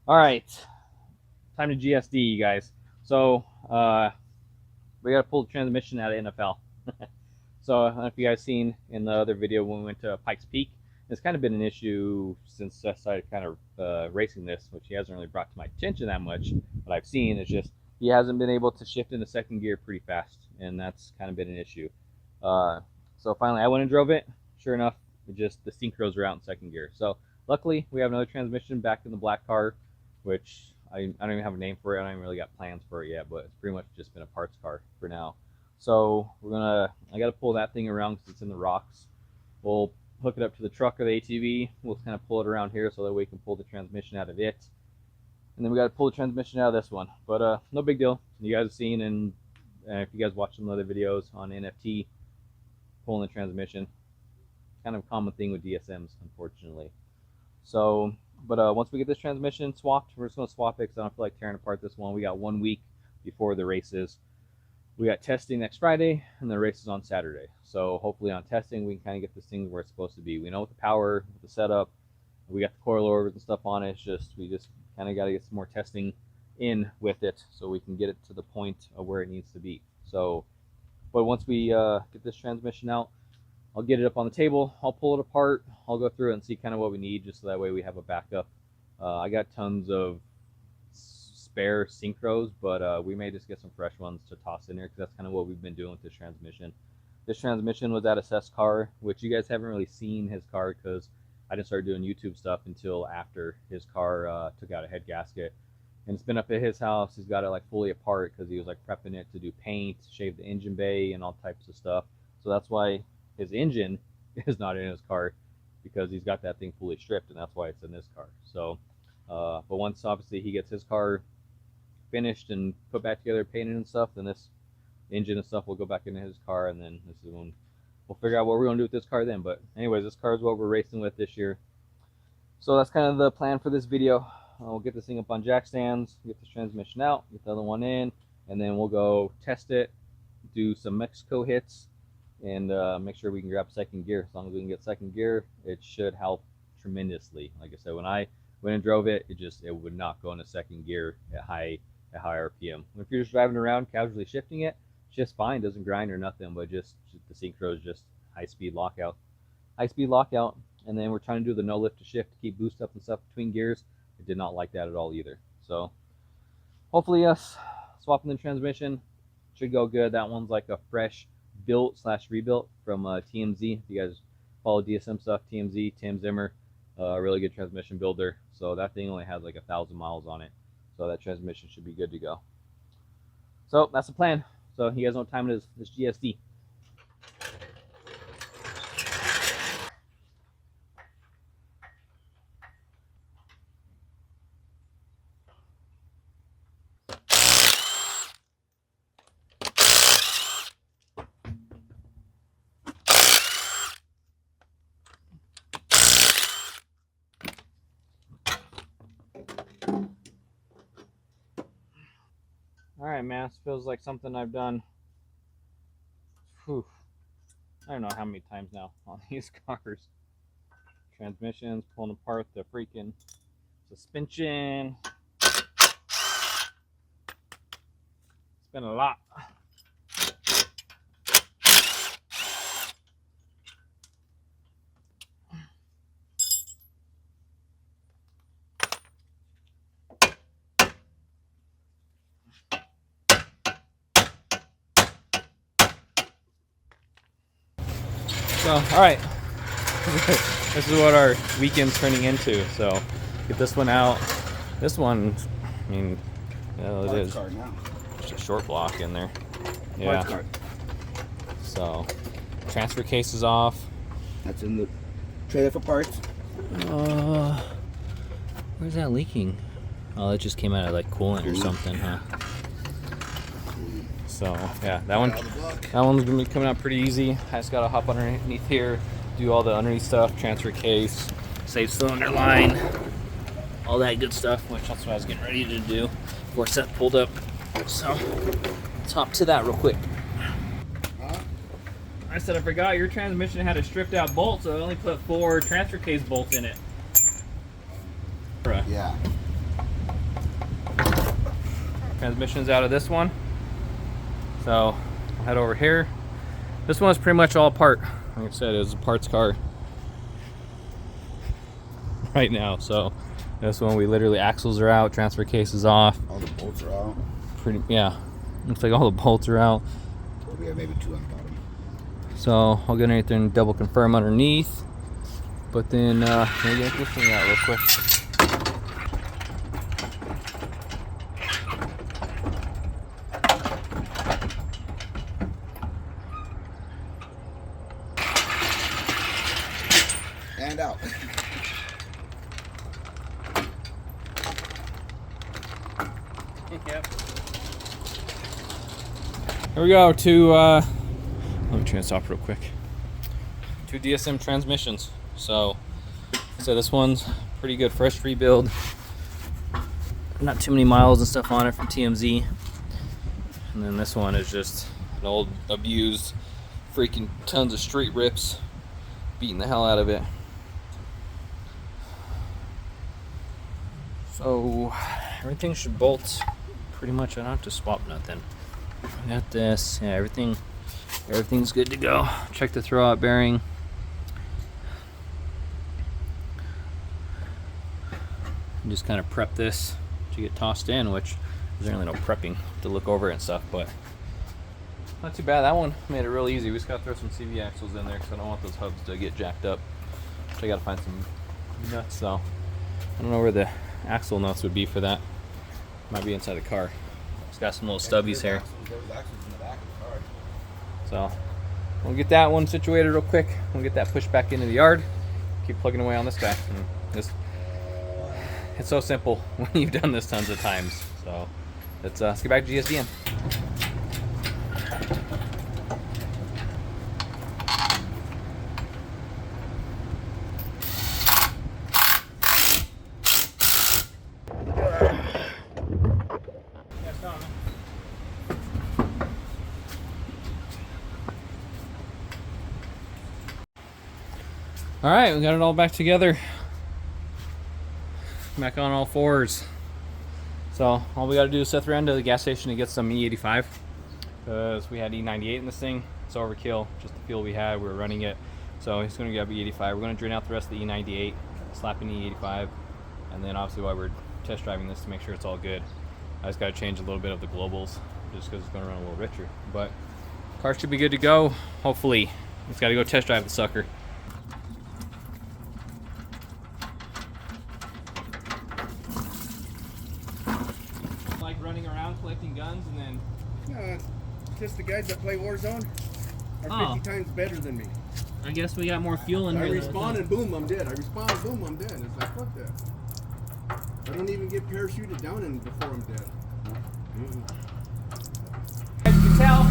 All right, time to GSD, you guys. So we got to pull the transmission out of NFL. So I don't know if you guys seen in the other video when we went to Pikes Peak. It's kind of been an issue since I started kind of racing this, which he hasn't really brought to my attention that much. But I've seen it's just he hasn't been able to shift into second gear pretty fast, and that's kind of been an issue. So finally, I went and drove it. Sure enough, the synchros are out in second gear. So luckily, we have another transmission back in the black car, which I don't even have a name for it. I don't even really got plans for it yet, but it's pretty much just been a parts car for now. So I got to pull that thing around because it's in the rocks. We'll hook it up to the truck or the ATV. We'll kind of pull it around here so that we can pull the transmission out of it. And then we got to pull the transmission out of this one. But no big deal. You guys have seen, and if you guys watch some other videos on NFT, pulling the transmission, kind of a common thing with DSMs, unfortunately. So, but once we get this transmission swapped, we're just going to swap it because I don't feel like tearing apart this one. We got 1 week before the races. We got testing next Friday, and the race is on Saturday. So hopefully on testing, we can kind of get this thing where it's supposed to be. We know what the power, the setup, we got the coilovers and stuff on it. It's just, we just kind of got to get some more testing in with it so we can get it to the point of where it needs to be. So, but once we get this transmission out, I'll get it up on the table. I'll pull it apart. I'll go through it and see kind of what we need, just so that way we have a backup. I got tons of spare synchros, but we may just get some fresh ones to toss in there because that's kind of what we've been doing with this transmission. This transmission was at a Seth's car, which you guys haven't really seen his car because I didn't start doing YouTube stuff until after his car took out a head gasket. And it's been up at his house. He's got it like fully apart because he was like prepping it to do paint, shave the engine bay, and all types of stuff. So that's why his engine is not in his car, because he's got that thing fully stripped, and that's why it's in this car. So, but once obviously he gets his car finished and put back together, painted and stuff, then this engine and stuff will go back into his car, and then this is when we'll figure out what we're gonna do with this car then. But anyways, this car is what we're racing with this year. So that's kind of the plan for this video. We'll get this thing up on jack stands, get this transmission out, get the other one in, and then we'll go test it, do some Mexico hits, and make sure we can grab second gear. As long as we can get second gear, it should help tremendously. Like I said, when I went and drove it, it would not go into second gear at high RPM. If you're just driving around casually shifting it, it's just fine, doesn't grind or nothing, but just the synchro is just high speed lockout. And then we're trying to do the no lift to shift to keep boost up and stuff between gears. It did not like that at all either. So hopefully us swapping the transmission should go good. That one's like a fresh built / rebuilt from TMZ. If you guys follow DSM stuff, TMZ, Tim Zimmer, really good transmission builder. So that thing only has like 1,000 miles on it. So that transmission should be good to go. So that's the plan. So you guys know what time it is. It's GSD. Alright, man, this feels like something I've done, I don't know how many times now on these cars. Transmissions, pulling apart the freaking suspension. It's been a lot. So, all right, this is what our weekend's turning into. So, get this one out. This one, I mean, it is just a short block in there. Yeah. So, transfer case is off. That's in the trailer for parts. Where's that leaking? Oh, it just came out of like coolant or something, huh? So yeah, that one's gonna be coming out pretty easy. I just gotta hop underneath here, do all the underneath stuff, transfer case, save cylinder line, all that good stuff, which that's what I was getting ready to do before Seth pulled up. So let's hop to that real quick. I said I forgot your transmission had a stripped out bolt, so I only put 4 transfer case bolts in it. Yeah. Transmission's out of this one. So I'll head over here. This one's pretty much all apart. Like I said, it was a parts car right now. So this one, we literally, axles are out, transfer case is off. All the bolts are out. Pretty, yeah. Looks like all the bolts are out. We have maybe 2 on the bottom. So I'll get anything double confirm underneath. But then maybe get this thing out real quick. And out. Yep. Here we go to let me try and stop real quick. 2 DSM transmissions. So this one's pretty good, fresh rebuild. Not too many miles and stuff on it from TMZ. And then this one is just an old abused, freaking tons of street rips, beating the hell out of it. So everything should bolt pretty much. I don't have to swap nothing. I got this. Yeah, everything's good to go. Check the throwout bearing. And just kind of prep this to get tossed in, which there's really no prepping to look over it and stuff, but not too bad. That one made it real easy. We just gotta throw some CV axles in there because I don't want those hubs to get jacked up. So I gotta find some nuts though. I don't know where the axle nuts would be for that. Might be inside the car. It's got some little stubbies here. So we'll get that one situated real quick. We'll get that pushed back into the yard. Keep plugging away on this guy. And it's so simple when you've done this tons of times. So let's get back to GSD. All right, we got it all back together. Back on all fours. So all we got to do is set the end to the gas station to get some E85 because we had E98 in this thing. It's overkill, just the fuel we had. We were running it, so he's going to grab E85. We're going to drain out the rest of the E98, slap in E85, and then obviously while we're test driving this to make sure it's all good, I just got to change a little bit of the globals just because it's going to run a little richer. But car should be good to go. Hopefully, it's got to go test drive the sucker. Running around collecting guns and then just the guys that play Warzone are 50 times better than me. I guess we got more fuel in here. I respawn and boom, I'm dead. I respawn and boom, I'm dead. It's like, fuck that. I don't even get parachuted down in before I'm dead. As you can tell,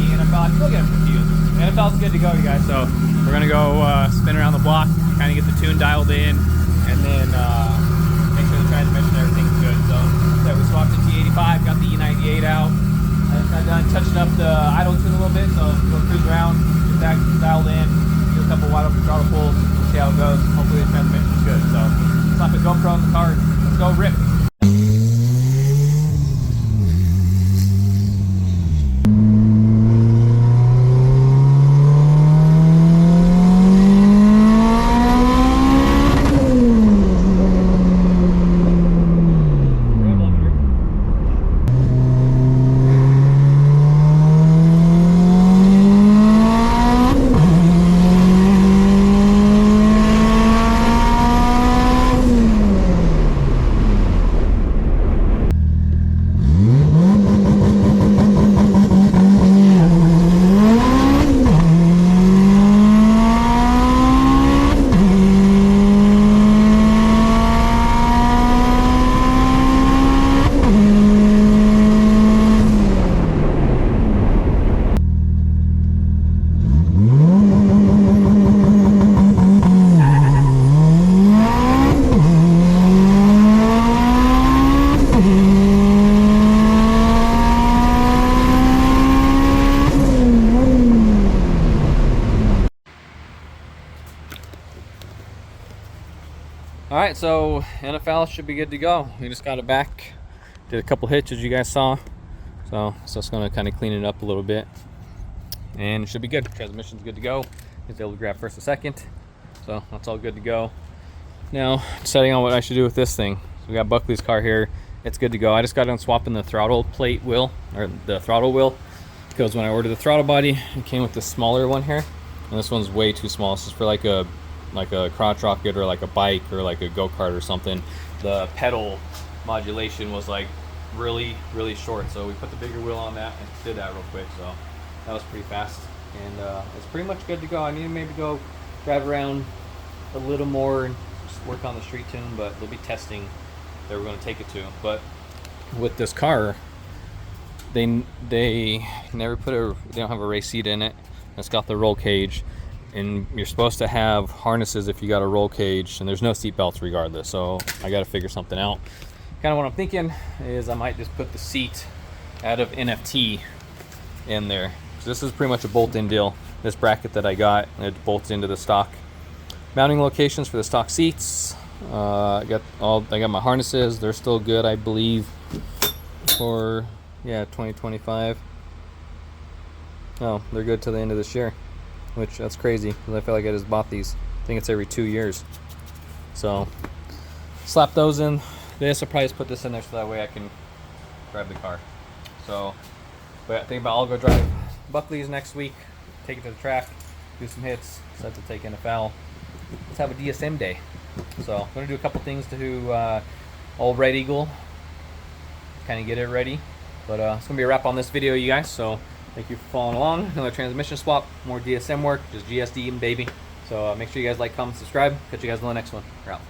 NFL, I still get them confused. NFL's good to go, you guys, so we're gonna go spin around the block, kind of get the tune dialed in, and then make sure the transmission and everything's good. So we swapped the T85, got the E98 out. I just got done touching up the idle tune a little bit, so we'll cruise around, get that dialed in, do a couple wide open throttle pulls, see how it goes. Hopefully the transmission's good. So slap a GoPro in the car. Let's go rip. Alright, so NFL should be good to go. We just got it back Did a couple hitches you guys saw. So it's going to kind of clean it up a little bit. And it should be good. Transmission's good to go. He's able to grab first and second. So that's all good to go. Now, deciding on what I should do with this thing. So we got Buckley's car here. It's good to go. I just got done swapping the throttle plate wheel, or the throttle wheel. Because when I ordered the throttle body, it came with this smaller one here. And this one's way too small. This is for like a crotch rocket or like a bike or like a go-kart or something. The pedal modulation was like really short, so we put the bigger wheel on that and did that real quick. So that was pretty fast, and it's pretty much good to go. I need to maybe go drive around a little more and just work on the street tune, but they'll be testing that we're going to take it to. But with this car, they never they don't have a race seat in it. It's got the roll cage, and you're supposed to have harnesses if you got a roll cage, and there's no seat belts regardless. So I got to figure something out. Kind of what I'm thinking is I might just put the seat out of NFT in there. So this is pretty much a bolt-in deal. This bracket that I got, it bolts into the stock mounting locations for the stock seats. I got my harnesses. They're still good, I believe, for 2025. Oh, they're good till the end of this year, which that's crazy because I feel like I just bought these. I think it's every 2 years. So slap those in. This, I'll probably just put this in there so that way I can drive the car. So, but I think about I'll go drive Buckley's next week, take it to the track, do some hits, set to take NFL. Let's have a DSM day. So I'm gonna do a couple things to do all Red Eagle, kind of get it ready. But it's gonna be a wrap on this video, you guys. So thank you for following along. Another transmission swap, more DSM work, just GSD, baby. So make sure you guys like, comment, subscribe. Catch you guys on the next one. We're out.